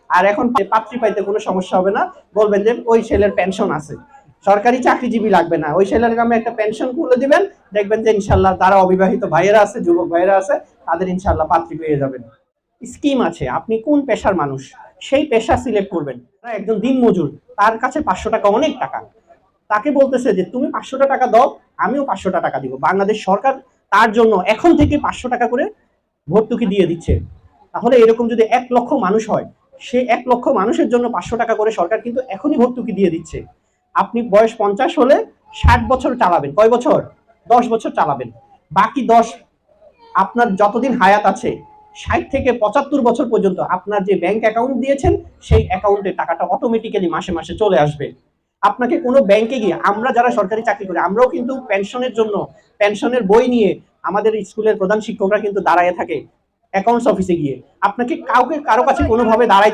আর এখন পাত্রী পাইতে কোনো সমস্যা হবে না, বলবেন যে ওই ছেলের পেনশন আছে, সরকারি চাকরিজীবী লাগবে না, ওই ছেলের নামে একটা পেনশন খুলে দিবেন, দেখবেন যে ইনশাল্লাহ যারা অবিবাহিত ভাইয়েরা আছে, যুবক ভাইয়েরা আছে, তাদের ইনশাল্লাহ পাত্রী পেয়ে যাবেন। স্কিম আছে, আপনি কোন পেশার মানুষ সেই পেশা সিলেক্ট করবেন। একজন দিনমজুর, তার কাছে 500 টাকা অনেক টাকা, তাকে বলতেছে যে তুমি 500 টাকা দাও, আমিও 500 টাকা দিব। বাংলাদেশ সরকার তার জন্য এখন থেকে 500 টাকা করে ভর্তুকি দিয়ে দিচ্ছে। তাহলে এরকম যদি 1 লক্ষ মানুষ হয়, সে 1 লক্ষ মানুষের জন্য 500 টাকা করে সরকার কিন্তু এখনই ভর্তুকি দিয়ে দিচ্ছে। আপনি বয়স 50 হলে 60 বছর চালাবেন, কয় বছর? 10 বছর চালাবেন। বাকি 10, আপনার যতদিন হায়াত আছে 60 থেকে 75 বছর পর্যন্ত আপনার যে ব্যাংক অ্যাকাউন্ট দিয়েছেন সেই অ্যাকাউন্টে টাকাটা অটোমেটিক্যালি মাসে মাসে চলে আসবে। আপনাকে কোনো ব্যাংকে গিয়ে, আমরা যারা সরকারি চাকরি করি আমরাও কিন্তু পেনশনের জন্য পেনশনের বই নিয়ে আমাদের স্কুলের প্রধান শিক্ষকরা কিন্তু দাঁড়ায় থাকে অ্যাকাউন্টস অফিসে গিয়ে। আপনাকে কারো কাছে কোনোভাবে দাঁড়াই